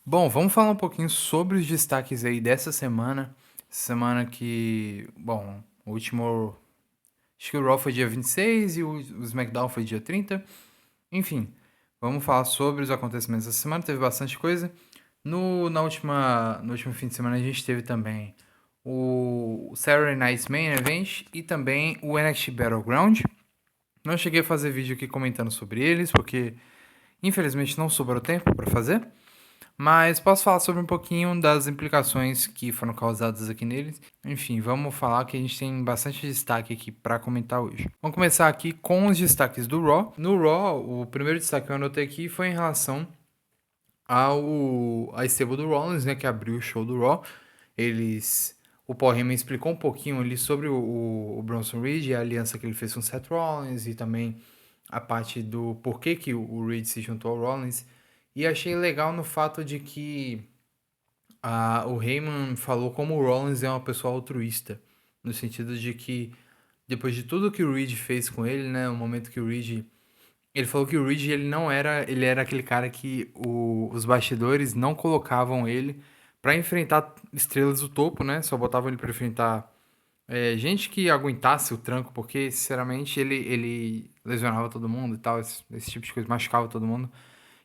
Bom, vamos falar um pouquinho sobre os destaques aí dessa semana. Semana que, bom, o último. Acho que o Raw foi dia 26 e o SmackDown foi dia 30. Enfim, vamos falar sobre os acontecimentos dessa semana. Teve bastante coisa. No último fim de semana a gente teve também o Saturday Night Main Event e também o NXT Battleground. Não cheguei a fazer vídeo aqui comentando sobre eles, porque infelizmente não sobrou tempo para fazer. Mas posso falar sobre um pouquinho das implicações que foram causadas aqui neles. Enfim, vamos falar que a gente tem bastante destaque aqui para comentar hoje. Vamos começar aqui com os destaques do Raw. No Raw, o primeiro destaque que eu anotei aqui foi em relação ao stable do Rollins, né, que abriu o show do Raw. O Paul Heyman explicou um pouquinho ali sobre o Bronson Reed e a aliança que ele fez com o Seth Rollins e também a parte do porquê que o Reed se juntou ao Rollins. E achei legal no fato de que o Heyman falou como o Rollins é uma pessoa altruísta, no sentido de que depois de tudo que o Reed fez com ele, né, o momento que o Reed ele falou que o Reed ele não era, ele era aquele cara que os bastidores não colocavam ele pra enfrentar estrelas do topo, né? Só botavam ele pra enfrentar gente que aguentasse o tranco, porque sinceramente ele lesionava todo mundo e tal, esse tipo de coisa, machucava todo mundo.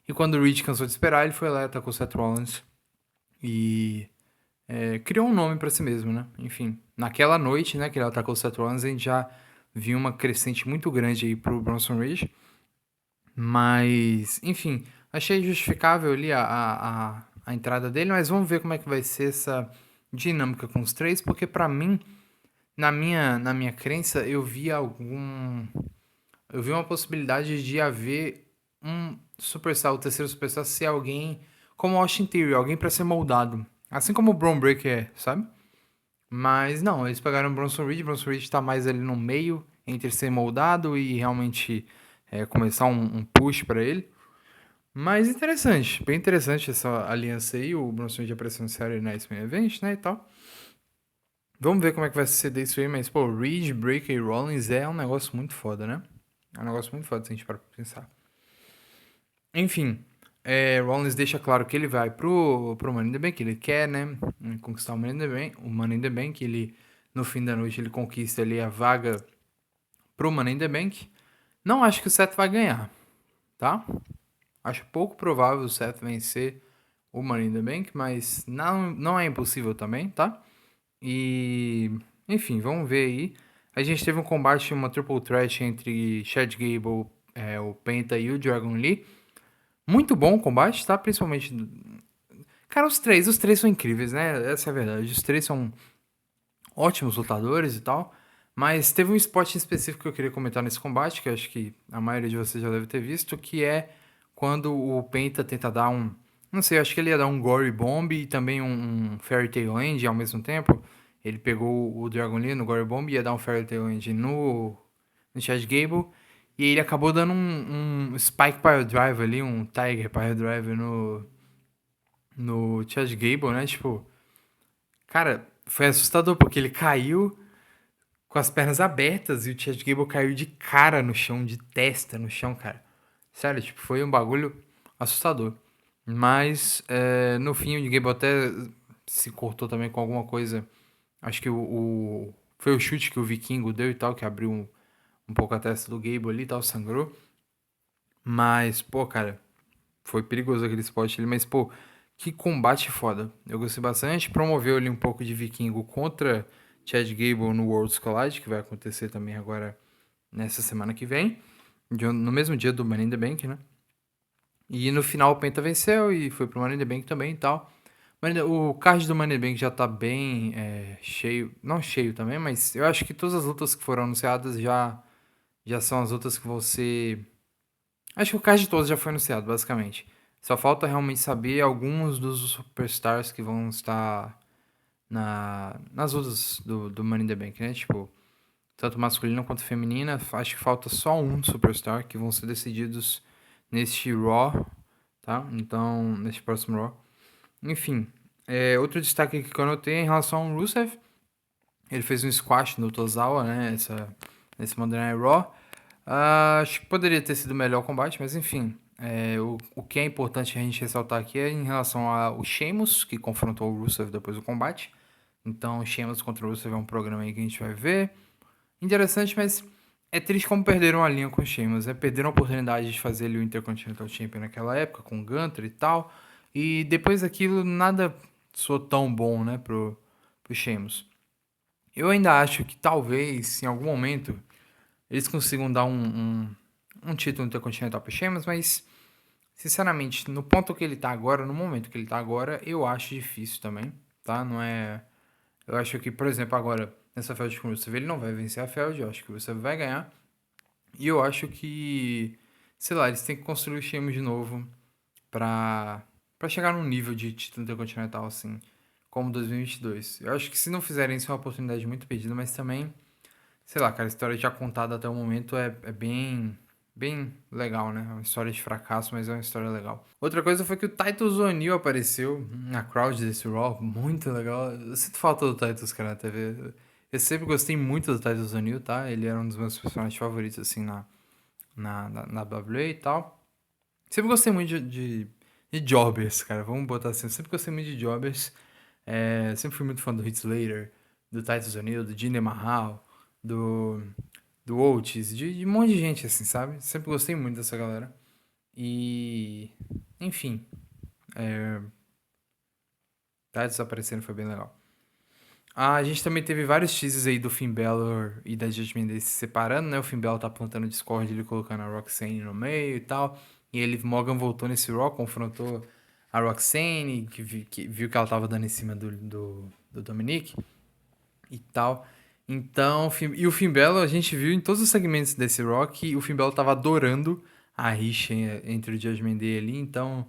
E quando o Reed cansou de esperar, ele foi lá e atacou o Seth Rollins e criou um nome pra si mesmo, né? Enfim, naquela noite, né, que ele atacou o Seth Rollins, a gente já viu uma crescente muito grande aí pro Bronson Reed. Mas, enfim, achei justificável ali a entrada dele, mas vamos ver como é que vai ser essa dinâmica com os três, porque pra mim, na minha crença, eu vi uma possibilidade de haver um superstar, o terceiro superstar ser alguém como Austin Theory, alguém pra ser moldado, assim como o Braun Breaker é, sabe? Mas não, eles pegaram o Bronson Reed tá mais ali no meio entre ser moldado e realmente começar um push pra ele. Mas interessante, bem interessante essa aliança aí, o Bronson Reed apareceu no Saturday Night Main Event, né, e tal. Vamos ver como é que vai suceder isso aí, mas, pô, Reed, Breaker e Rollins é um negócio muito foda, né? É um negócio muito foda se a gente parar pra pensar. Enfim, Rollins deixa claro que ele vai pro Money in the Bank, ele quer, né, conquistar o Money in the Bank, ele, no fim da noite, ele conquista ali a vaga pro Money in the Bank. Não acho que o Seth vai ganhar, tá? Acho pouco provável o Seth vencer o Money in the Bank, mas não é impossível também, tá? E, enfim, vamos ver aí. A gente teve um combate, uma triple threat entre Chad Gable, o Penta e o Dragon Lee. Muito bom o combate, tá? Principalmente. Cara, os três são incríveis, né? Essa é a verdade. Os três são ótimos lutadores e tal. Mas teve um spot em específico que eu queria comentar nesse combate, que eu acho que a maioria de vocês já deve ter visto, que é quando o Penta tenta dar um. Não sei, acho que ele ia dar um Gory Bomb e também um Fairy Tail End ao mesmo tempo. Ele pegou o Dragon Lee no Gory Bomb e ia dar um Fairy Tail End no Chad Gable. E ele acabou dando um Spike Pile Drive ali, um Tiger Pile Drive no Chad Gable, né? Tipo, cara, foi assustador porque ele caiu com as pernas abertas e o Chad Gable caiu de cara no chão, de testa no chão, cara. Sério, tipo, foi um bagulho assustador. Mas no fim o Gable até se cortou também com alguma coisa. Acho que foi o chute que o Vikingo deu e tal, que abriu um pouco a testa do Gable ali e tal, sangrou. Mas, pô, cara, foi perigoso aquele spot ali, mas, pô, que combate foda. Eu gostei bastante. Promoveu ali um pouco de Vikingo contra Chad Gable no Worlds Collide, que vai acontecer também agora nessa semana que vem. No mesmo dia do Money in the Bank, né? E no final o Penta venceu e foi pro Money in the Bank também e tal. O card do Money in the Bank já tá bem cheio. Não cheio também, mas eu acho que todas as lutas que foram anunciadas já são as lutas que você. Acho que o card de todos já foi anunciado, basicamente. Só falta realmente saber alguns dos superstars que vão estar nas lutas do Money in the Bank, né? Tipo, tanto masculina quanto feminina. Acho que falta só um superstar que vão ser decididos neste Raw, tá? Então, neste próximo Raw. Enfim, outro destaque aqui que eu anotei é em relação ao Rusev. Ele fez um squash no Tozawa, né? Nesse Monday Night Raw. Acho que poderia ter sido o melhor combate, mas enfim. O que é importante a gente ressaltar aqui é em relação ao Sheamus, que confrontou o Rusev depois do combate. Então, Sheamus contra o Rusev é um programa aí que a gente vai ver. Interessante, mas é triste como perderam a linha com o Sheamus. Perderam a oportunidade de fazer ele o Intercontinental Champion naquela época, com o Gunter e tal. E depois daquilo, nada soou tão bom, né, pro Sheamus. Eu ainda acho que talvez, em algum momento, eles consigam dar um título Intercontinental pro Sheamus, mas, sinceramente, no ponto que ele tá agora, no momento que ele tá agora, eu acho difícil também, tá? Não é... Eu acho que, por exemplo, agora, nessa Feld com o Rusev, ele não vai vencer a Feld, eu acho que o Rusev vai ganhar. E eu acho que, sei lá, eles têm que construir o Sheamus de novo pra, pra chegar num nível de título intercontinental, assim, como 2022. Eu acho que se não fizerem isso é uma oportunidade muito perdida, mas também, sei lá, cara, a história já contada até o momento é bem legal, né? É uma história de fracasso, mas é uma história legal. Outra coisa foi que o Titus O'Neil apareceu na crowd desse Raw, muito legal. Eu sinto falta do Titus, cara, na TV. Eu sempre gostei muito do Titus O'Neil, tá? Ele era um dos meus personagens favoritos, assim, na WWE e tal. Sempre gostei muito de jobbers, cara. Vamos botar assim. Eu sempre gostei muito de jobbers. Sempre fui muito fã do Heath Slater, do Titus O'Neil, do Jinder Mahal, do, do Oates, de um monte de gente, assim, sabe? Sempre gostei muito dessa galera. E. Enfim. Titus aparecendo foi bem legal. A gente também teve vários teases aí do Finn Balor e da Judgment Day se separando, né? O Finn Balor tá apontando o Discord, ele colocando a Roxanne no meio e tal. E ele, Morgan voltou nesse Raw, confrontou a Roxanne, que viu que ela tava dando em cima do Dominic e tal. Então, e o Finn Balor, a gente viu em todos os segmentos desse Raw que o Finn Balor tava adorando a rixa entre o Judgment Day ali. Então,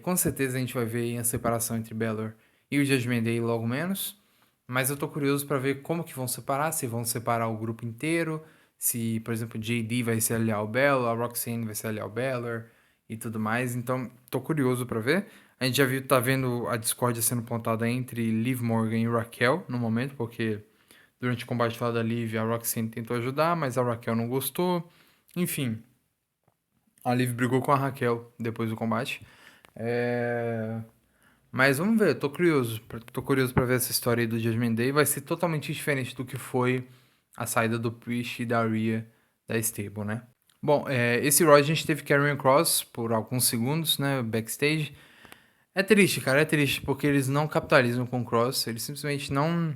com certeza a gente vai ver a separação entre Balor e o Judgment Day logo menos. Mas eu tô curioso pra ver como que vão separar, se vão separar o grupo inteiro, se, por exemplo, JD vai se aliar ao Balor, a Roxanne vai se aliar ao Balor e tudo mais. Então, tô curioso pra ver. A gente já viu, tá vendo a discórdia sendo pontada entre Liv Morgan e Raquel no momento, porque durante o combate lá da Liv, a Roxanne tentou ajudar, mas a Raquel não gostou. Enfim, a Liv brigou com a Raquel depois do combate. Mas vamos ver, tô curioso pra ver essa história aí do Judgment Day. Vai ser totalmente diferente do que foi a saída do Priest e da Rhea da stable, né? Bom, esse Raw a gente teve Karrion Kross por alguns segundos, né, backstage. É triste, cara, é triste, porque eles não capitalizam com o Kross, eles simplesmente não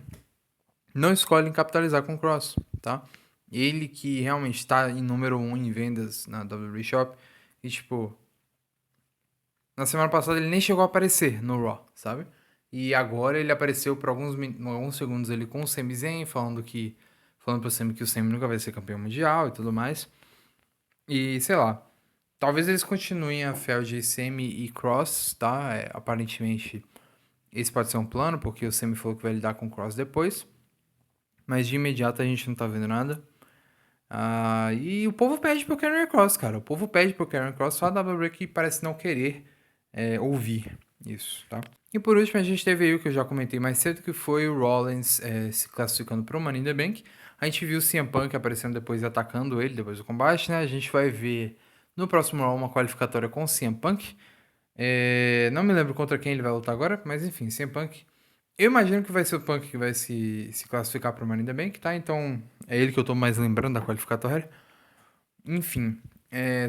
escolhem capitalizar com o Kross, tá? Ele que realmente está em número 1 em vendas na WWE Shop, e tipo, na semana passada ele nem chegou a aparecer no Raw, sabe? E agora ele apareceu por alguns segundos ali com o Sami Zayn, falando pro Sami que o Sami nunca vai ser campeão mundial e tudo mais. E sei lá, talvez eles continuem a feud Sami e Cross, tá? Aparentemente esse pode ser um plano, porque o Sami falou que vai lidar com o Cross depois. Mas de imediato a gente não tá vendo nada. E o povo pede pro Karrion Kross, cara. O povo pede pro Karrion Kross, só a WWE que parece não querer ouvir isso, tá? E por último, a gente teve aí o que eu já comentei mais cedo, que foi o Rollins se classificando pro Money in the Bank. A gente viu o CM Punk aparecendo depois e atacando ele depois do combate, né? A gente vai ver no próximo Raw uma qualificatória com o CM Punk. Não me lembro contra quem ele vai lutar agora, mas enfim, CM Punk. Eu imagino que vai ser o Punk que vai se classificar pro Money in the Bank, tá? Então é ele que eu tô mais lembrando da qualificatória. Enfim,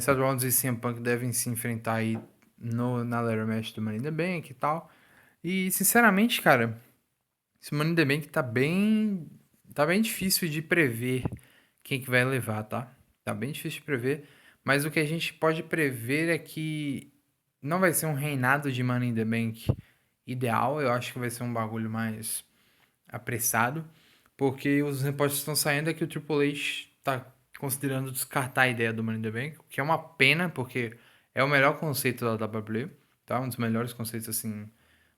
Seth Rollins e CM Punk devem se enfrentar aí na ladder match do Money in the Bank e tal. E, sinceramente, cara, esse Money in the Bank tá bem difícil de prever quem que vai levar, tá? Tá bem difícil de prever, mas o que a gente pode prever é que não vai ser um reinado de Money in the Bank ideal, eu acho que vai ser um bagulho mais apressado, porque os reportes que estão saindo é que o Triple H tá considerando descartar a ideia do Money in the Bank, o que é uma pena, porque é o melhor conceito da WWE, tá? Um dos melhores conceitos, assim,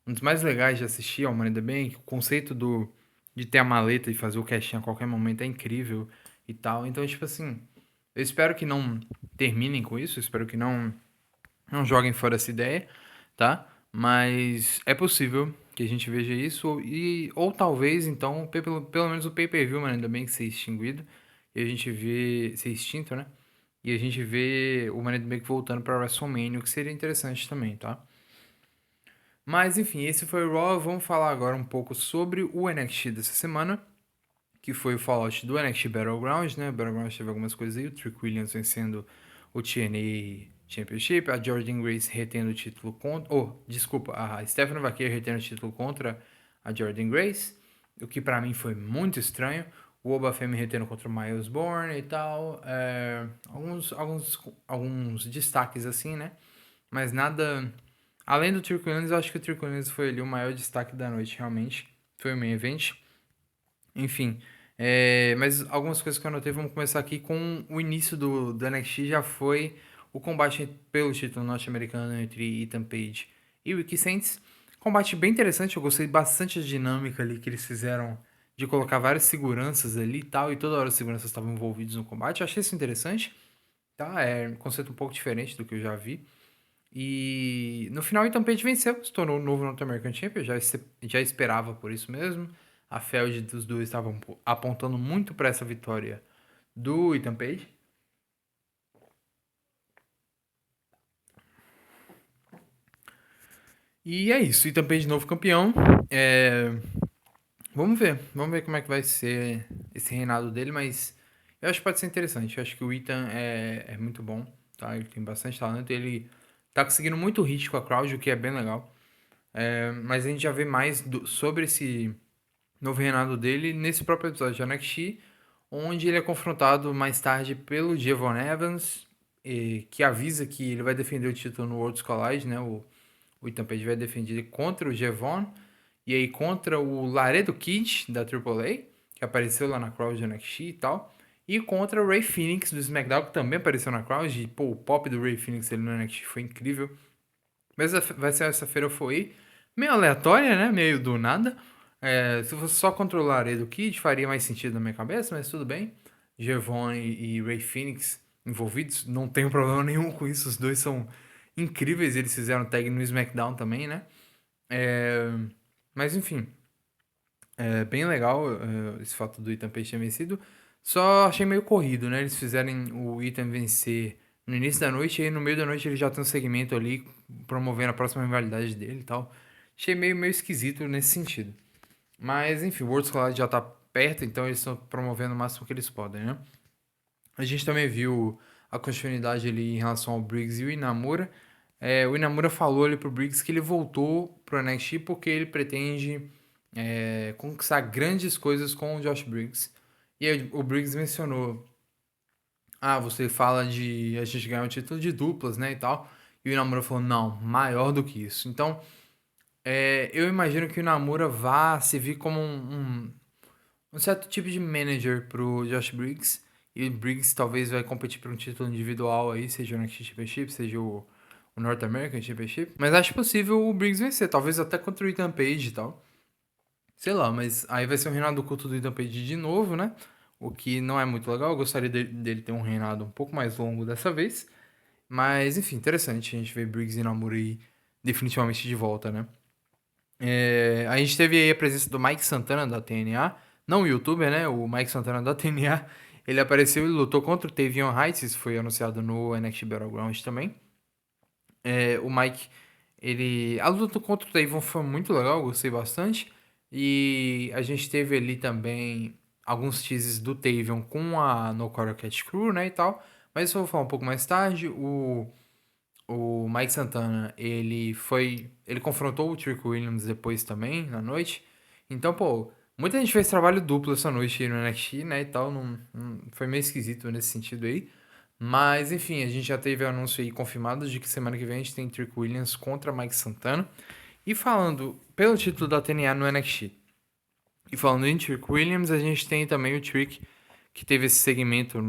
um dos mais legais de assistir ao Money in the Bank. O conceito de ter a maleta e fazer o cash a qualquer momento é incrível e tal. Então, tipo assim, eu espero que não terminem com isso, eu espero que não joguem fora essa ideia, tá? Mas é possível que a gente veja isso, ou talvez, então, pelo menos o pay-per-view, mano, ainda bem que ser extinguido, e a gente vê ser extinto, né? E a gente vê o Money in the Bank voltando pra WrestleMania, o que seria interessante também, tá? Mas enfim, esse foi o Raw. Vamos falar agora um pouco sobre o NXT dessa semana, que foi o Fallout do NXT Battlegrounds, né? O Battlegrounds teve algumas coisas aí, o Trick Williams vencendo o TNA Championship, a Jordan Grace retendo o título contra... Oh, desculpa, a Stephanie Vaquer retendo o título contra a Jordan Grace, o que pra mim foi muito estranho. O Oba Femi retendo contra o Miles Bourne e tal. Alguns destaques assim, né? Mas nada... Além do Trick Williams, eu acho que o Trick Williams foi ali o maior destaque da noite, realmente. Foi o main event. Enfim, mas algumas coisas que eu anotei, vamos começar aqui com o início do NXT, já foi o combate pelo título norte-americano entre Ethan Page e Ricky Saints. Combate bem interessante, eu gostei bastante da dinâmica ali que eles fizeram de colocar várias seguranças ali e tal, e toda hora os seguranças estavam envolvidos no combate. Eu achei isso interessante, tá? É um conceito um pouco diferente do que eu já vi. E no final, Ethan Page venceu, se tornou o novo North American Champion, já esperava por isso mesmo. A Feld dos dois estavam apontando muito para essa vitória do Ethan Page. E é isso, Ethan Page novo campeão. É, vamos ver como é que vai ser esse reinado dele, mas eu acho que pode ser interessante. Eu acho que o Ethan é muito bom, tá? Ele tem bastante talento, ele tá conseguindo muito hit com a crowd, o que é bem legal. Mas a gente já vê mais sobre esse novo reinado dele nesse próprio episódio de NXT, onde ele é confrontado mais tarde pelo Javon Evans, que avisa que ele vai defender o título no Worlds Collide, né? O Ethan Page vai defender contra o Javon, e aí contra o Laredo Kid, da AAA, que apareceu lá na crowd do NXT e tal, e contra o Ray Phoenix, do SmackDown, que também apareceu na crowd, e pô, o pop do Ray Phoenix ali no NXT foi incrível. Mas vai ser essa feira foi meio aleatória, né? Meio do nada. Se fosse só controlar Laredo Kid, faria mais sentido na minha cabeça, mas tudo bem. Jevon e Ray Phoenix envolvidos, não tenho problema nenhum com isso. Os dois são incríveis. Eles fizeram tag no SmackDown também, né? É, mas enfim, é bem legal esse fato do Ethan Page ter vencido. Só achei meio corrido, né? Eles fizerem o Ethan vencer no início da noite e aí no meio da noite ele já tem um segmento ali promovendo a próxima rivalidade dele e tal. Achei meio esquisito nesse sentido. Mas enfim, o Worlds Collide já tá perto, então eles estão promovendo o máximo que eles podem, né? A gente também viu a continuidade ali em relação ao Briggs e o Inamura. O Inamura falou ali pro Briggs que ele voltou pro NXT porque ele pretende conquistar grandes coisas com o Josh Briggs. E aí o Briggs mencionou: Ah, você fala de a gente ganhar um título de duplas, né? E tal. E o Inamura falou: Não, maior do que isso. Então, eu imagino que o Inamura vá servir como um certo tipo de manager pro Josh Briggs. E o Briggs talvez vai competir por um título individual aí, seja o NXT Championship, seja o North American Championship. Mas acho possível o Briggs vencer, talvez até contra o Ethan Page e tal. Sei lá, mas aí vai ser um reinado do culto do Ethan Page de novo, né? O que não é muito legal. Eu gostaria dele ter um reinado um pouco mais longo dessa vez. Mas, enfim, interessante a gente ver Briggs e Namura aí definitivamente de volta, né? A gente teve aí a presença do Mike Santana da TNA, não o youtuber, né? O Mike Santana da TNA. Ele apareceu e lutou contra o Tavion Heights, isso foi anunciado no NXT Battleground também. O Mike, a luta contra o Tavion foi muito legal, eu gostei bastante. E a gente teve ali também alguns teases do Tavion com a No Quarter Cat Crew, né, e tal. Mas isso eu vou falar um pouco mais tarde. O Mike Santana, ele confrontou o Trick Williams depois também, na noite. Então, pô, muita gente fez trabalho duplo essa noite aí no NXT, né, e tal. Foi meio esquisito nesse sentido aí. Mas, enfim, a gente já teve o anúncio aí confirmado de que semana que vem a gente tem Trick Williams contra Mike Santana. E falando pelo título da TNA no NXT. E falando em Trick Williams, a gente tem também o Trick, que teve esse segmento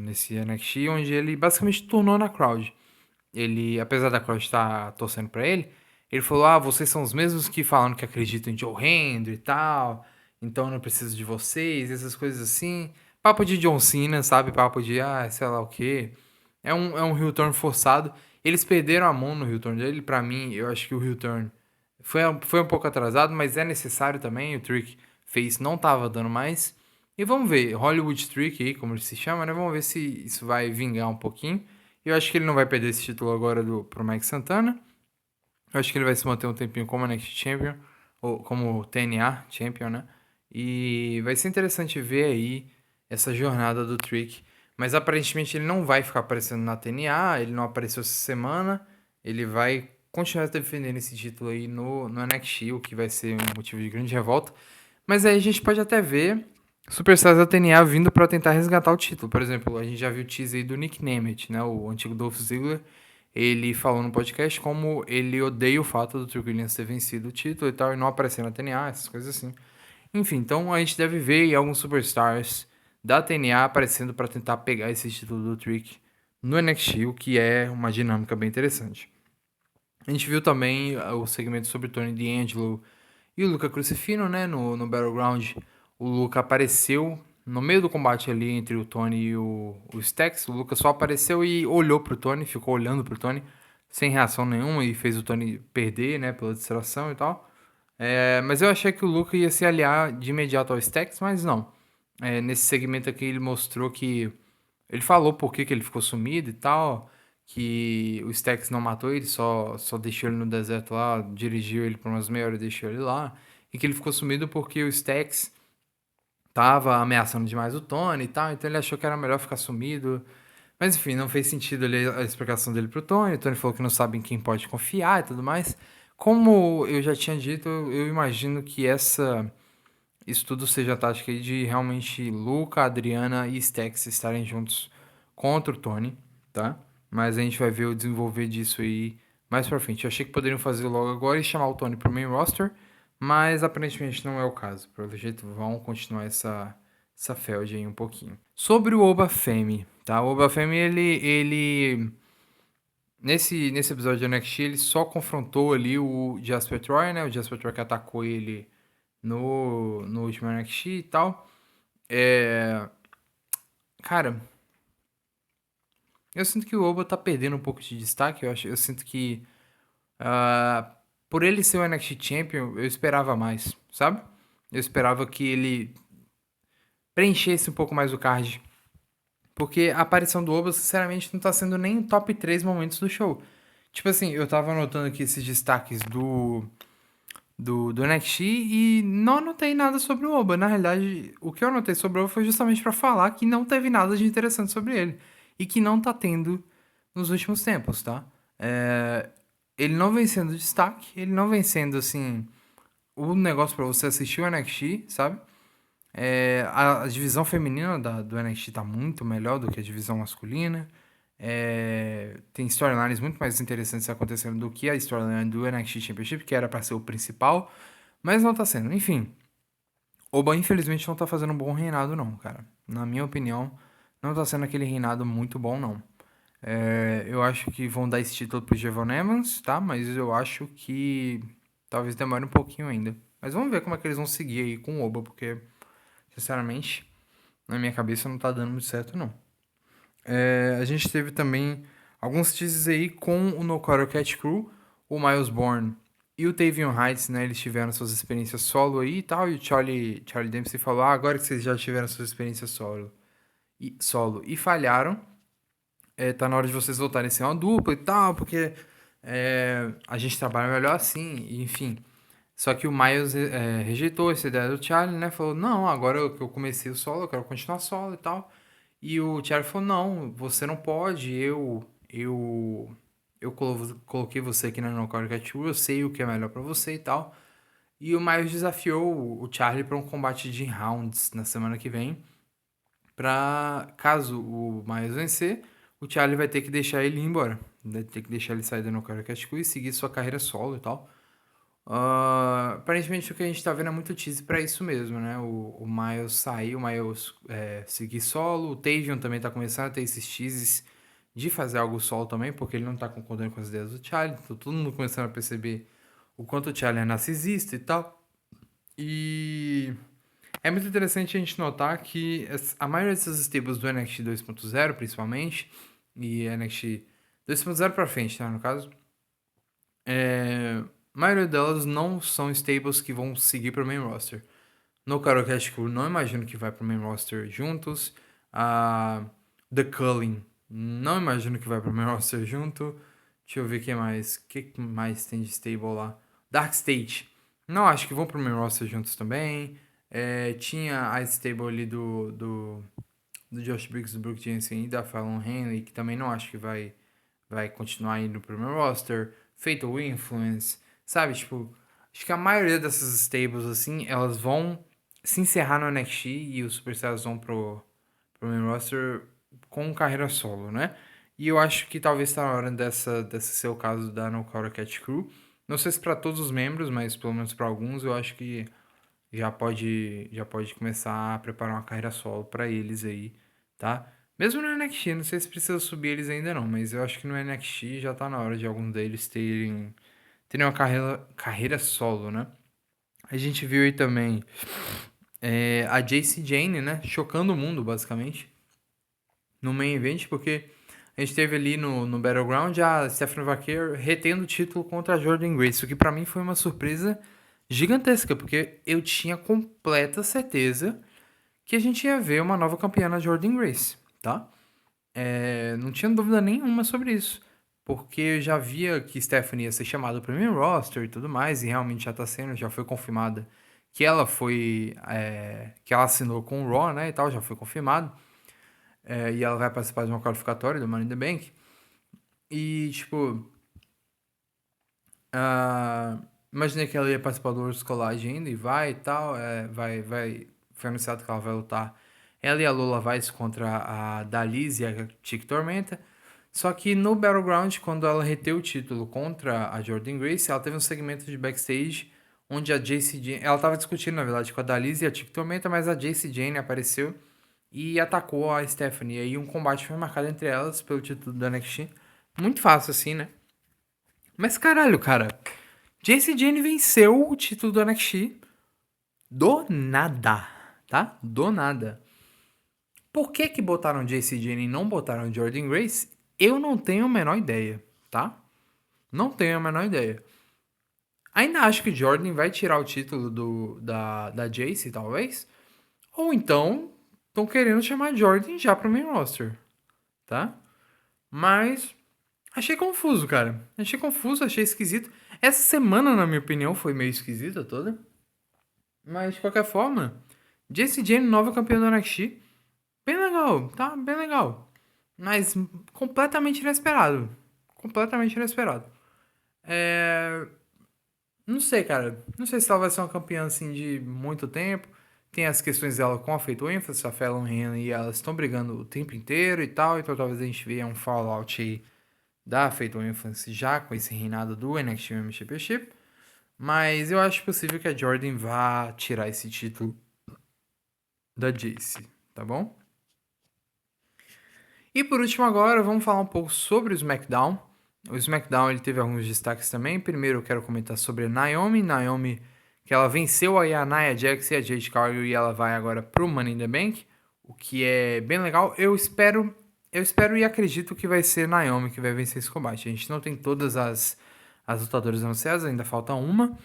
nesse NXT, onde ele basicamente tornou na crowd. Ele, apesar da crowd estar torcendo pra ele, ele falou: Ah, vocês são os mesmos que falam que acreditam em Joe Hendry e tal, então eu não preciso de vocês, essas coisas assim. Papo de John Cena, sabe? Papo de, sei lá o quê. É um heel turn forçado. Eles perderam a mão no heel turn dele. Pra mim, eu acho que o heel turn foi um pouco atrasado, mas é necessário também. O Trick Face não tava dando mais. E vamos ver, Hollywood Streak aí, como ele se chama, né? Vamos ver se isso vai vingar um pouquinho. Eu acho que ele não vai perder esse título agora pro Mike Santana. Eu acho que ele vai se manter um tempinho como Next Champion, ou como TNA Champion, né? E vai ser interessante ver aí essa jornada do Trick. Mas aparentemente ele não vai ficar aparecendo na TNA, ele não apareceu essa semana. Ele vai continuar defendendo esse título aí no NXT, o que vai ser um motivo de grande revolta. Mas aí a gente pode até ver Superstars da TNA vindo para tentar resgatar o título. Por exemplo, a gente já viu o teaser aí do Nick Nemeth, né? O antigo Dolph Ziggler. Ele falou no podcast como ele odeia o fato do Trick Williams ter vencido o título e tal, e não aparecer na TNA, essas coisas assim. Enfim, então a gente deve ver aí alguns Superstars da TNA aparecendo para tentar pegar esse título do Trick no NXT, o que é uma dinâmica bem interessante. A gente viu também o segmento sobre Tony D'Angelo e o Luca Crucifino, né, no Battleground. O Luca apareceu no meio do combate ali entre o Tony e o Stax. O Luca só apareceu e olhou pro Tony, ficou olhando pro Tony, sem reação nenhuma, e fez o Tony perder, né, pela distração e tal. Mas eu achei que o Luca ia se aliar de imediato ao Stax, mas não. Nesse segmento aqui ele mostrou que ele falou por que ele ficou sumido e tal, que o Stax não matou ele, só deixou ele no deserto lá, dirigiu ele por umas meia hora e deixou ele lá, e que ele ficou sumido porque o Stax tava ameaçando demais o Tony e tal, então ele achou que era melhor ficar sumido. Mas enfim, não fez sentido ali a explicação dele pro Tony. O Tony falou que não sabe em quem pode confiar e tudo mais. Como eu já tinha dito, eu imagino que isso tudo seja a tática aí de realmente Luca, Adriana e Stax estarem juntos contra o Tony, tá? Mas a gente vai ver o desenvolver disso aí mais pra frente. Eu achei que poderiam fazer logo agora e chamar o Tony pro main roster, mas aparentemente não é o caso. Pelo jeito vão continuar essa feud aí um pouquinho. Sobre o Oba Femi, tá? O Oba Femi, ele nesse episódio de NXT, ele só confrontou ali o Jasper Troy, né? O Jasper Troy que atacou ele no último NXT e tal. É, cara, eu sinto que o Oba tá perdendo um pouco de destaque. Eu sinto que por ele ser o NXT Champion, eu esperava mais, sabe? Eu esperava que ele preenchesse um pouco mais o card. Porque a aparição do Oba, sinceramente, não tá sendo nem top 3 momentos do show. Tipo assim, eu tava anotando aqui esses destaques do NXT e não anotei nada sobre o Oba. Na realidade, o que eu anotei sobre o Oba foi justamente pra falar que não teve nada de interessante sobre ele. E que não tá tendo nos últimos tempos, tá? Ele não vem sendo destaque, ele não vem sendo, assim, o negócio pra você assistir o NXT, sabe? A divisão feminina do NXT tá muito melhor do que a divisão masculina. Tem storylines muito mais interessantes acontecendo do que a storyline do NXT Championship, que era pra ser o principal, mas não tá sendo. Enfim, Oba infelizmente não tá fazendo um bom reinado não, cara. Na minha opinião, não tá sendo aquele reinado muito bom não. Eu acho que vão dar esse título pro Javon Evans, tá? Mas eu acho que talvez demore um pouquinho ainda. Mas vamos ver como é que eles vão seguir aí com o Oba, porque, sinceramente, na minha cabeça não tá dando muito certo não. A gente teve também alguns teases aí com o No Quarter Cat Crew, o Miles Bourne e o Tavion Heights, né? Eles tiveram suas experiências solo aí e tal. E o Charlie Dempsey falou: agora que vocês já tiveram suas experiências solo e falharam, tá na hora de vocês voltarem a ser uma dupla e tal, porque a gente trabalha melhor assim, e, enfim. Só que o Miles rejeitou essa ideia do Charlie, né? Falou: não, agora que eu comecei o solo, eu quero continuar solo e tal. E o Charlie falou: não, você não pode, eu coloquei você aqui na Knockout Tour, eu sei o que é melhor pra você e tal. E o Miles desafiou o Charlie pra um combate de rounds na semana que vem. Caso o Miles vencer, o Charlie vai ter que deixar ele ir embora. Vai ter que deixar ele sair da Knockout Tour e seguir sua carreira solo e tal. Aparentemente o que a gente tá vendo é muito tease pra isso mesmo, né? O Miles sair, o Miles seguir solo. O Tavion também tá começando a ter esses teases de fazer algo solo também, porque ele não tá concordando com as ideias do Charlie. Então todo mundo começando a perceber o quanto o Charlie é narcisista e tal. E é muito interessante a gente notar que a maioria dessas stables do NXT 2.0, principalmente, e NXT 2.0 pra frente, tá? No caso, a maioria delas não são stables que vão seguir para o main roster. No Karate Crew, não imagino que vai pro main roster juntos. A The Culling, não imagino que vai pro main roster junto. Deixa eu ver o que mais. O que mais tem de stable lá? Dark State. Não acho que vão pro main roster juntos também. Tinha a stable ali do Josh Briggs, do Brook Jensen e da Fallon Henley, que também não acho que vai continuar indo pro meu roster. Fatal Influence, sabe? Tipo, acho que a maioria dessas stables, assim, elas vão se encerrar no NXT e os Superstars vão pro main roster com carreira solo, né? E eu acho que talvez tá na hora dessa ser o caso da No Counter Cat Crew. Não sei se para todos os membros, mas pelo menos para alguns, eu acho que já pode começar a preparar uma carreira solo para eles aí, tá? Mesmo no NXT, não sei se precisa subir eles ainda não, mas eu acho que no NXT já tá na hora de alguns deles terem uma carreira solo, né? A gente viu aí também a Jacy Jane, né? Chocando o mundo, basicamente, no main event, porque a gente teve ali no Battleground a Stephanie Vaquer retendo o título contra a Jordan Grace, o que pra mim foi uma surpresa gigantesca, porque eu tinha completa certeza que a gente ia ver uma nova campeã na Jordan Grace, tá? Não tinha dúvida nenhuma sobre isso, porque eu já via que Stephanie ia ser chamada para o main roster e tudo mais, e realmente já tá sendo, já foi confirmada que ela que ela assinou com o Raw, né, e tal, já foi confirmado, e ela vai participar de uma qualificatória do Money in the Bank, e, tipo, imaginei que ela ia participar do Worlds Collide ainda, e vai e tal, foi anunciado que ela vai lutar ela e a Lola Vice contra a Daliz e a Chick Tormenta. Só que no Battleground, quando ela reteu o título contra a Jordan Grace, ela teve um segmento de backstage onde a Jacy Jane... Ela estava discutindo, na verdade, com a Daliz e a Chick Tormenta, mas a Jacy Jane apareceu e atacou a Stephanie. E aí um combate foi marcado entre elas pelo título da NXT. Muito fácil assim, né? Mas caralho, cara. Jacy Jane venceu o título do NXT do nada, tá? Do nada. Por que que botaram Jacy Jane e não botaram Jordan Grace? Eu não tenho a menor ideia, tá? Não tenho a menor ideia. Ainda acho que Jordan vai tirar o título da Jacy, talvez. Ou então, estão querendo chamar Jordan já pro main roster, tá? Mas achei confuso, cara. Achei confuso, achei esquisito. Essa semana, na minha opinião, foi meio esquisita toda. Mas, de qualquer forma, Jacy Jane, nova campeã do NXT. Bem legal, tá? Bem legal. Mas completamente inesperado. Completamente inesperado. Não sei, cara. Não sei se ela vai ser uma campeã assim de muito tempo. Tem as questões dela com a Fatal Influence, a Fallon Henley e elas estão brigando o tempo inteiro e tal. Então talvez a gente veja um fallout aí da Fatal Influence já com esse reinado do NXT Women's Championship. Mas eu acho possível que a Jordan vá tirar esse título da Jace, tá bom? E por último agora, vamos falar um pouco sobre o SmackDown. O SmackDown ele teve alguns destaques também. Primeiro eu quero comentar sobre a Naomi. Naomi, que ela venceu aí a Nia Jax e a Jade Cargill e ela vai agora pro Money in the Bank, o que é bem legal. Eu espero e acredito que vai ser Naomi que vai vencer esse combate. A gente não tem todas as lutadoras anunciadas, ainda falta uma,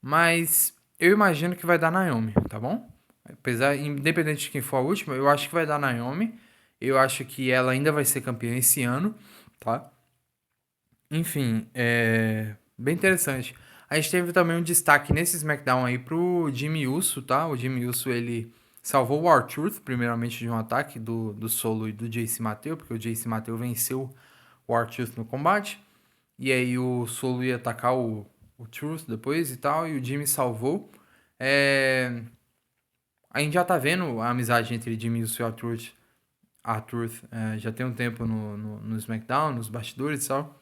mas eu imagino que vai dar Naomi, tá bom? Apesar, independente de quem for a última, eu acho que vai dar Naomi. Eu acho que ela ainda vai ser campeã esse ano, tá? Enfim, bem interessante. A gente teve também um destaque nesse SmackDown aí pro Jimmy Uso, tá? O Jimmy Uso, ele salvou o R-Truth, primeiramente, de um ataque do Solo e do Jace Mateo, porque o Jace Mateo venceu o R-Truth no combate. E aí o Solo ia atacar o Truth depois e tal, e o Jimmy salvou. A gente já tá vendo a amizade entre Jimmy Uso e o R-Truth. Já tem um tempo no SmackDown, nos bastidores e tal.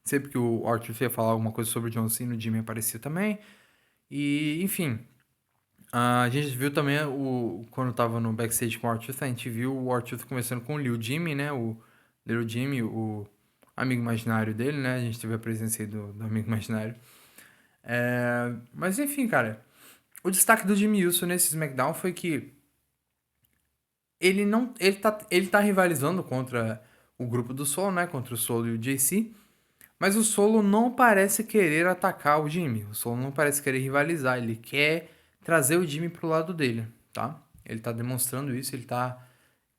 Sempre que o R-Truth ia falar alguma coisa sobre o John Cena, o Jimmy aparecia também. E, enfim, a gente viu também, quando tava no backstage com o R-Truth, a gente viu o R-Truth conversando com o Lil Jimmy, né? O Little Jimmy, o amigo imaginário dele, né? A gente teve a presença aí do amigo imaginário. Mas, enfim, cara. O destaque do Jimmy Uso nesse SmackDown foi que ele não. Ele tá rivalizando contra o grupo do Solo, né? Contra o Solo e o JC. Mas o Solo não parece querer atacar o Jimmy. O Solo não parece querer rivalizar. Ele quer trazer o Jimmy pro lado dele, tá? Ele tá demonstrando isso,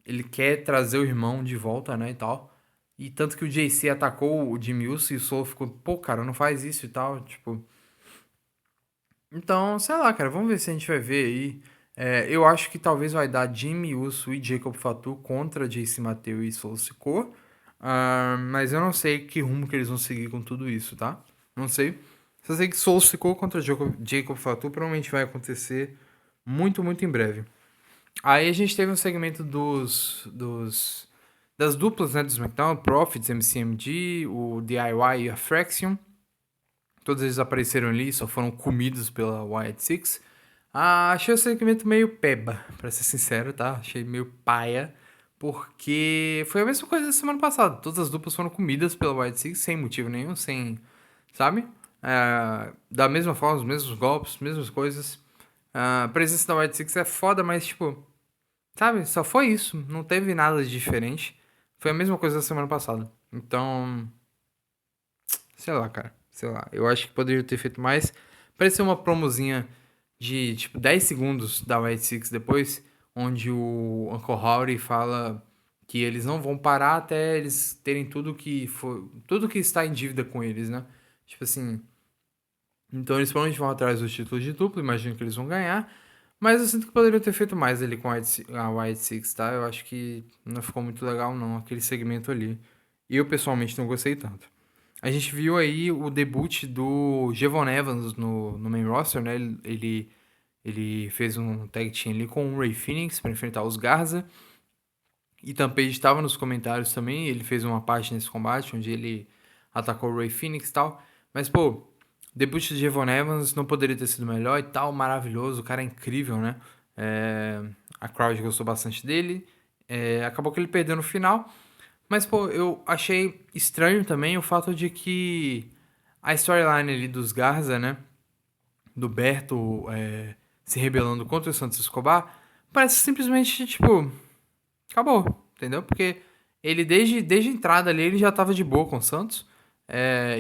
ele quer trazer o irmão de volta, né, e tal. E tanto que o JC atacou o Jimmy Uso e o Solo ficou, pô, cara, não faz isso e tal, tipo. Então, sei lá, cara, vamos ver se a gente vai ver aí. Eu acho que talvez vai dar Jimmy Uso e Jacob Fatu contra JC Mateu e Solo Sikoa. Mas eu não sei que rumo que eles vão seguir com tudo isso, tá? Não sei. Só sei que Solo Sikoa contra Jacob Fatu provavelmente vai acontecer muito, muito em breve. Aí a gente teve um segmento das duplas, né, do SmackDown, Profits, MCMG, o DIY e a Fraction. Todos eles apareceram ali, só foram comidos pela Wyatt Six. Achei o segmento meio peba, pra ser sincero, tá? Achei meio paia, porque foi a mesma coisa da semana passada. Todas as duplas foram comidas pela Wyatt Six, sem motivo nenhum, sem, sabe? Da mesma forma, os mesmos golpes, mesmas coisas. A presença da Wyatt Six é foda, mas, tipo, sabe? Só foi isso, não teve nada de diferente. Foi a mesma coisa da semana passada. Então, sei lá, cara. Sei lá. Eu acho que poderia ter feito mais. Pareceu uma promozinha de, tipo, 10 segundos da White Six depois, onde o Uncle Howdy fala que eles não vão parar até eles terem tudo que está em dívida com eles, né? Tipo assim, então eles provavelmente vão atrás do título de duplo, imagino que eles vão ganhar, mas eu sinto que poderiam ter feito mais ali com a White Six, tá? Eu acho que não ficou muito legal não, aquele segmento ali. E eu pessoalmente não gostei tanto. A gente viu aí o debut do Jevon Evans no main roster, né? Ele fez um tag team ali com o Ray Phoenix para enfrentar os Garza. E Tampage estava nos comentários também. Ele fez uma parte nesse combate onde ele atacou o Ray Phoenix e tal. Mas, pô, debut de Jevon Evans não poderia ter sido melhor e tal. Maravilhoso, o cara é incrível, né? A crowd gostou bastante dele. Acabou que ele perdeu no final. Mas, pô, eu achei estranho também o fato de que a storyline ali dos Garza, né? Do Berto se rebelando contra o Santos Escobar, parece simplesmente, tipo, acabou, entendeu? Porque ele, desde a entrada ali, ele já tava de boa com o Santos.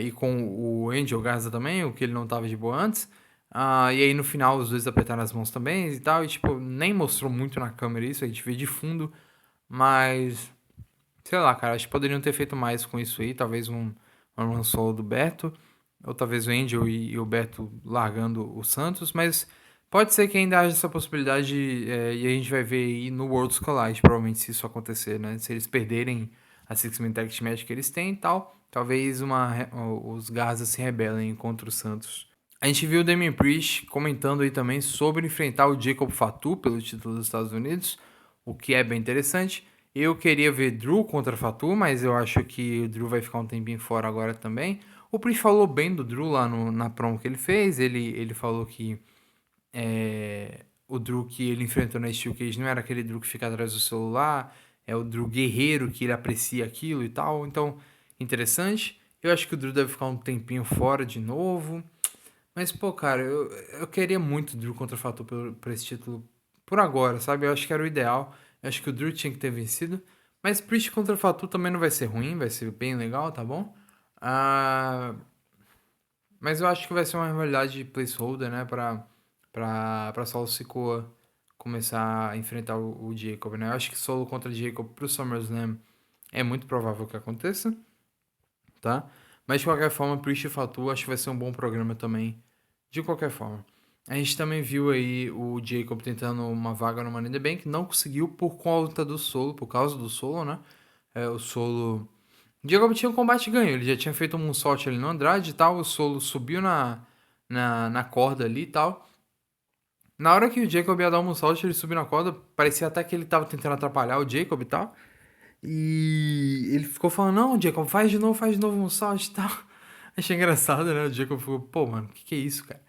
E com o Angel Garza também, o que ele não tava de boa antes. E aí no final os dois apertaram as mãos também e tal. E, tipo, nem mostrou muito na câmera isso, a gente vê de fundo. Mas sei lá, cara, acho que poderiam ter feito mais com isso aí. Talvez um run solo do Beto, ou talvez o Angel e o Beto largando o Santos, mas pode ser que ainda haja essa possibilidade e a gente vai ver aí no Worlds Collide, provavelmente, se isso acontecer, né? Se eles perderem a Six-Man Tag Team Match que eles têm e tal, talvez os Garza se rebelem contra o Santos. A gente viu o Damian Priest comentando aí também sobre enfrentar o Jacob Fatu pelo título dos Estados Unidos, o que é bem interessante. Eu queria ver Drew contra Fatu, mas eu acho que o Drew vai ficar um tempinho fora agora também. O Priest falou bem do Drew lá na promo que ele fez. Ele falou que o Drew que ele enfrentou na Steel Cage não era aquele Drew que fica atrás do celular, é o Drew guerreiro que ele aprecia aquilo e tal. Então, interessante. Eu acho que o Drew deve ficar um tempinho fora de novo. Mas, pô, cara, eu queria muito o Drew contra o Fatu por esse título por agora, sabe? Eu acho que era o ideal. Eu acho que o Drew tinha que ter vencido. Mas Priest contra o Fatu também não vai ser ruim, vai ser bem legal, tá bom? Ah, mas eu acho que vai ser uma rivalidade de placeholder, né? Pra Solo Sikoa começar a enfrentar o Jacob, né? Eu acho que Solo contra Jacob pro SummerSlam é muito provável que aconteça, tá? Mas de qualquer forma, Priest e Fatu acho que vai ser um bom programa também. De qualquer forma. A gente também viu aí o Jacob tentando uma vaga no Money in the Bank, não conseguiu por conta do solo, por causa do solo, né? O solo. O Jacob tinha um combate ganho, ele já tinha feito um moonsault ali no Andrade e tal, o solo subiu na corda ali e tal. Na hora que o Jacob ia dar um moonsault, ele subiu na corda, parecia até que ele tava tentando atrapalhar o Jacob e tal. E ele ficou falando, não, Jacob, faz de novo um moonsault e tal. Achei engraçado, né? O Jacob ficou, pô, mano, que é isso, cara?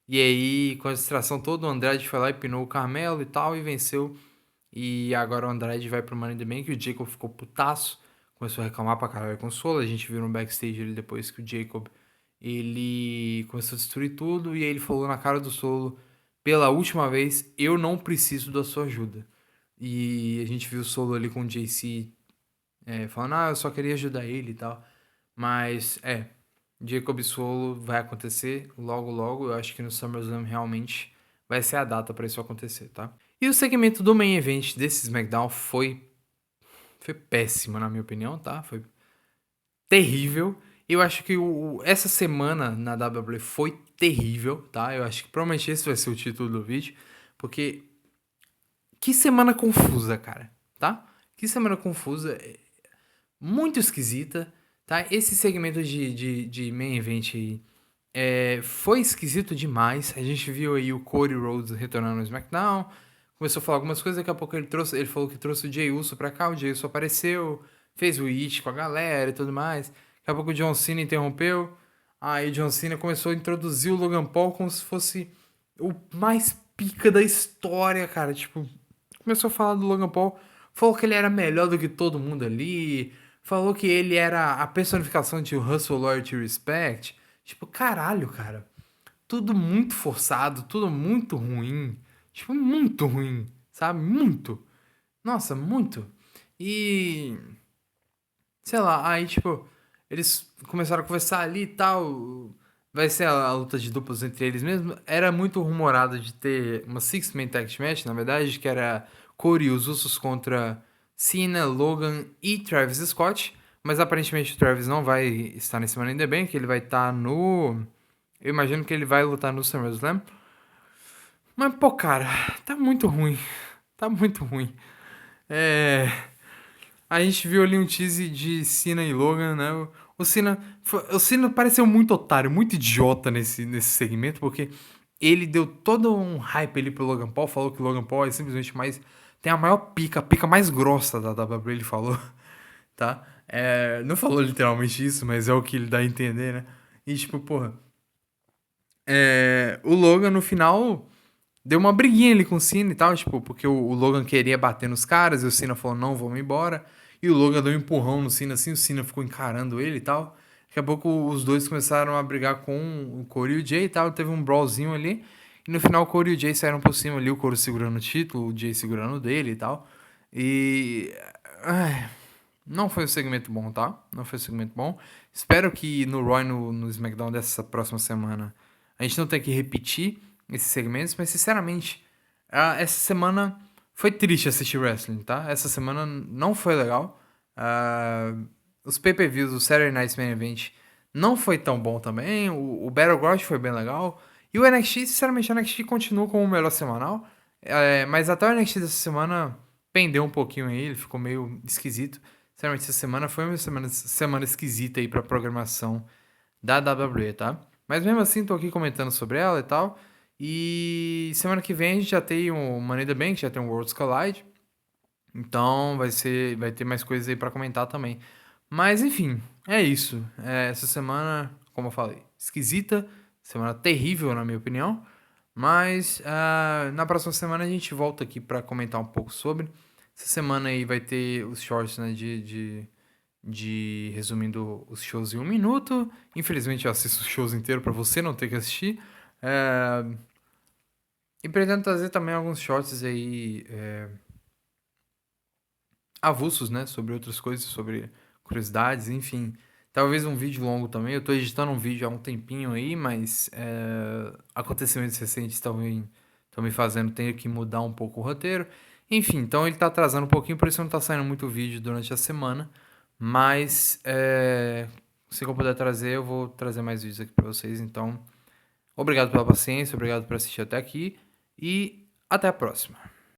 E aí, com a distração toda, o Andrade foi lá e pinou o Carmelo e tal, e venceu. E agora o Andrade vai pro Money in the Bank, e o Jacob ficou putaço, começou a reclamar pra caralho com o Solo. A gente viu no backstage ele depois que o Jacob, ele começou a destruir tudo, e aí ele falou na cara do Solo, pela última vez, eu não preciso da sua ajuda. E a gente viu o Solo ali com o JC falando, eu só queria ajudar ele e tal. Mas, Jacob Solo vai acontecer logo logo. Eu acho que no SummerSlam realmente vai ser a data pra isso acontecer, tá? E o segmento do main event desse SmackDown foi péssimo, na minha opinião, tá? Foi terrível. Eu acho que essa semana na WWE foi terrível, tá? Eu acho que provavelmente esse vai ser o título do vídeo, porque que semana confusa, cara, tá? Que semana confusa, muito esquisita, tá? Esse segmento de main event aí, foi esquisito demais. A gente viu aí o Cody Rhodes retornando no SmackDown, começou a falar algumas coisas, daqui a pouco ele falou que trouxe o Jey Uso pra cá, o Jey Uso apareceu, fez o hit com a galera e tudo mais. Daqui a pouco o John Cena interrompeu, aí o John Cena começou a introduzir o Logan Paul como se fosse o mais pica da história, cara. Tipo, começou a falar do Logan Paul, falou que ele era melhor do que todo mundo ali, falou que ele era a personificação de Hustle, Loyalty e Respect. Tipo, caralho, cara. Tudo muito forçado, tudo muito ruim. Tipo, muito ruim, sabe? Muito. Nossa, muito. E. Sei lá, aí, tipo, eles começaram a conversar ali e tal. Vai ser a luta de duplos entre eles mesmo. Era muito rumorado de ter uma Six-Man Tag Match, na verdade, que era Cody e os Usos contra Cena, Logan e Travis Scott. Mas aparentemente o Travis não vai estar nesse Money in the Bank, ele vai estar no. Eu imagino que ele vai lutar no SummerSlam. Mas, pô, cara, tá muito ruim. Tá muito ruim. É. A gente viu ali um tease de Cena e Logan, né? O Cena pareceu muito otário, muito idiota nesse segmento, porque ele deu todo um hype ali pro Logan Paul, falou que o Logan Paul é simplesmente mais. Tem a maior pica, a pica mais grossa da WWE, ele falou, tá? Não falou literalmente isso, mas é o que ele dá a entender, né? E tipo, porra. O Logan no final deu uma briguinha ali com o Cena e tal, tipo, porque o Logan queria bater nos caras e o Cena falou, não, vamos embora. E o Logan deu um empurrão no Cena assim, o Cena ficou encarando ele e tal. Daqui a pouco os dois começaram a brigar com o Corey e o Jay e tal, teve um brawlzinho ali. E no final o Corey e o Jay saíram por cima ali, o Corey segurando o título, o Jay segurando o dele e tal. E. Ai, não foi um segmento bom, tá? Não foi um segmento bom. Espero que no Raw e no SmackDown dessa próxima semana a gente não tenha que repetir esses segmentos, mas sinceramente, essa semana foi triste assistir wrestling, tá? Essa semana não foi legal. Ah, os pay-per-views, o Saturday Night Main Event não foi tão bom também. O Battleground foi bem legal. E o NXT, sinceramente, o NXT continua como o melhor semanal. Mas até o NXT dessa semana pendeu um pouquinho aí, ele ficou meio esquisito. Sinceramente, essa semana foi uma semana esquisita aí pra programação da WWE, tá? Mas mesmo assim, tô aqui comentando sobre ela e tal. E semana que vem a gente já tem o Money in the Bank, já tem o Worlds Collide. Então vai ter mais coisas aí pra comentar também. Mas enfim, é isso. Essa semana, como eu falei, esquisita, semana terrível na minha opinião. Mas na próxima semana a gente volta aqui pra comentar um pouco sobre. Essa semana aí vai ter os shorts, né, de resumindo os shows em um minuto. Infelizmente eu assisto os shows inteiros pra você não ter que assistir. É, E pretendo trazer também alguns shorts aí avulsos, né? Sobre outras coisas, sobre curiosidades, enfim. Talvez um vídeo longo também. Eu tô editando um vídeo há um tempinho aí, mas acontecimentos recentes estão me fazendo ter que mudar um pouco o roteiro. Enfim, então ele tá atrasando um pouquinho, por isso não tá saindo muito vídeo durante a semana. Mas se eu puder trazer, eu vou trazer mais vídeos aqui pra vocês. Então, obrigado pela paciência, obrigado por assistir até aqui e até a próxima.